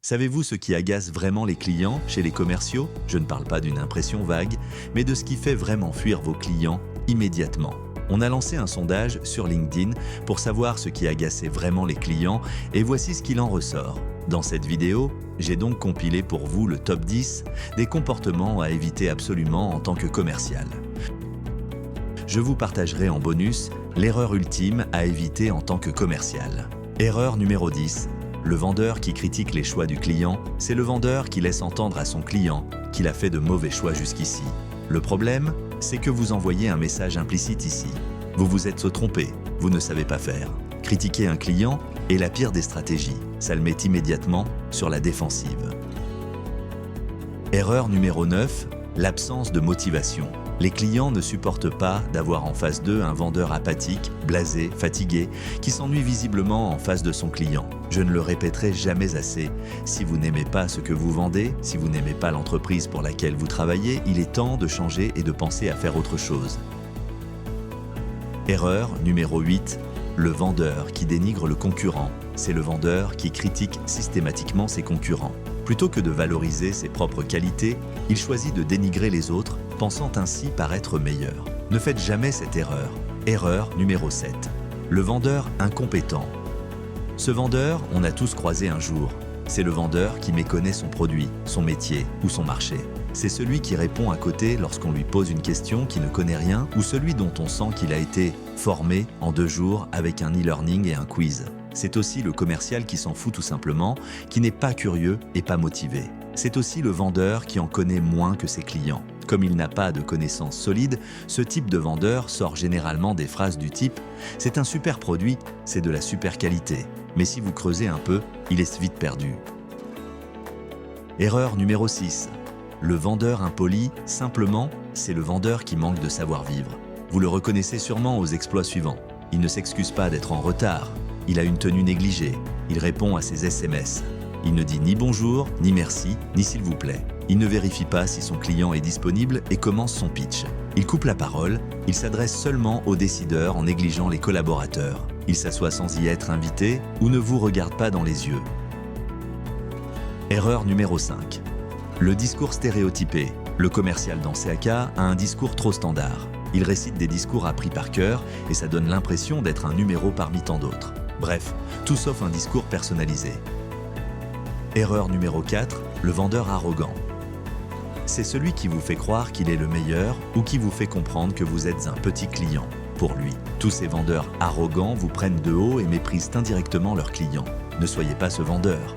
Savez-vous ce qui agace vraiment les clients chez les commerciaux? Je ne parle pas d'une impression vague, mais de ce qui fait vraiment fuir vos clients immédiatement. On a lancé un sondage sur LinkedIn pour savoir ce qui agaçait vraiment les clients et voici ce qu'il en ressort. Dans cette vidéo, j'ai donc compilé pour vous le top 10 des comportements à éviter absolument en tant que commercial. Je vous partagerai en bonus l'erreur ultime à éviter en tant que commercial. Erreur numéro 10. Le vendeur qui critique les choix du client, c'est le vendeur qui laisse entendre à son client qu'il a fait de mauvais choix jusqu'ici. Le problème, c'est que vous envoyez un message implicite ici. Vous vous êtes trompé, vous ne savez pas faire. Critiquer un client est la pire des stratégies. Ça le met immédiatement sur la défensive. Erreur numéro 9, l'absence de motivation. Les clients ne supportent pas d'avoir en face d'eux un vendeur apathique, blasé, fatigué, qui s'ennuie visiblement en face de son client. Je ne le répéterai jamais assez. Si vous n'aimez pas ce que vous vendez, si vous n'aimez pas l'entreprise pour laquelle vous travaillez, il est temps de changer et de penser à faire autre chose. Erreur numéro 8, le vendeur qui dénigre le concurrent. C'est le vendeur qui critique systématiquement ses concurrents. Plutôt que de valoriser ses propres qualités, il choisit de dénigrer les autres, pensant ainsi paraître meilleur. Ne faites jamais cette erreur. Erreur numéro 7. Le vendeur incompétent. Ce vendeur, on a tous croisé un jour. C'est le vendeur qui méconnaît son produit, son métier ou son marché. C'est celui qui répond à côté lorsqu'on lui pose une question qui ne connaît rien ou celui dont on sent qu'il a été formé en 2 jours avec un e-learning et un quiz. C'est aussi le commercial qui s'en fout tout simplement, qui n'est pas curieux et pas motivé. C'est aussi le vendeur qui en connaît moins que ses clients. Comme il n'a pas de connaissances solides, ce type de vendeur sort généralement des phrases du type « C'est un super produit, c'est de la super qualité ». Mais si vous creusez un peu, il est vite perdu. Erreur numéro 6. Le vendeur impoli, simplement, c'est le vendeur qui manque de savoir-vivre. Vous le reconnaissez sûrement aux exploits suivants. Il ne s'excuse pas d'être en retard. Il a une tenue négligée. Il répond à ses SMS. Il ne dit ni bonjour, ni merci, ni s'il vous plaît. Il ne vérifie pas si son client est disponible et commence son pitch. Il coupe la parole. Il s'adresse seulement aux décideurs en négligeant les collaborateurs. Il s'assoit sans y être invité ou ne vous regarde pas dans les yeux. Erreur numéro 5. Le discours stéréotypé. Le commercial dans CAK a un discours trop standard. Il récite des discours appris par cœur et ça donne l'impression d'être un numéro parmi tant d'autres. Bref, tout sauf un discours personnalisé. Erreur numéro 4, le vendeur arrogant. C'est celui qui vous fait croire qu'il est le meilleur ou qui vous fait comprendre que vous êtes un petit client. Pour lui, tous ces vendeurs arrogants vous prennent de haut et méprisent indirectement leurs clients. Ne soyez pas ce vendeur.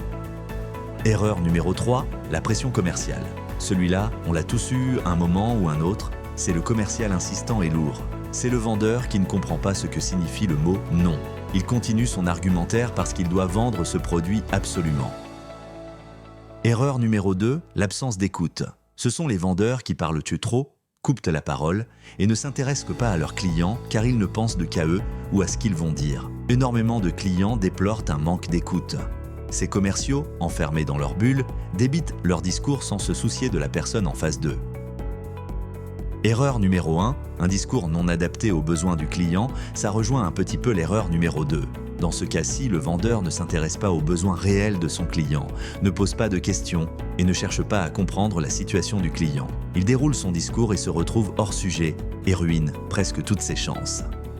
Erreur numéro 3, la pression commerciale. Celui-là, on l'a tous eu un moment ou un autre, c'est le commercial insistant et lourd. C'est le vendeur qui ne comprend pas ce que signifie le mot « non ». Il continue son argumentaire parce qu'il doit vendre ce produit absolument. Erreur numéro 2, l'absence d'écoute. Ce sont les vendeurs qui parlent trop, coupent la parole et ne s'intéressent pas à leurs clients car ils ne pensent qu'à eux ou à ce qu'ils vont dire. Énormément de clients déplorent un manque d'écoute. Ces commerciaux, enfermés dans leur bulle, débitent leur discours sans se soucier de la personne en face d'eux. Erreur numéro 1, un discours non adapté aux besoins du client, ça rejoint un petit peu l'erreur numéro 2. Dans ce cas-ci, le vendeur ne s'intéresse pas aux besoins réels de son client, ne pose pas de questions et ne cherche pas à comprendre la situation du client. Il déroule son discours et se retrouve hors sujet et ruine presque toutes ses chances.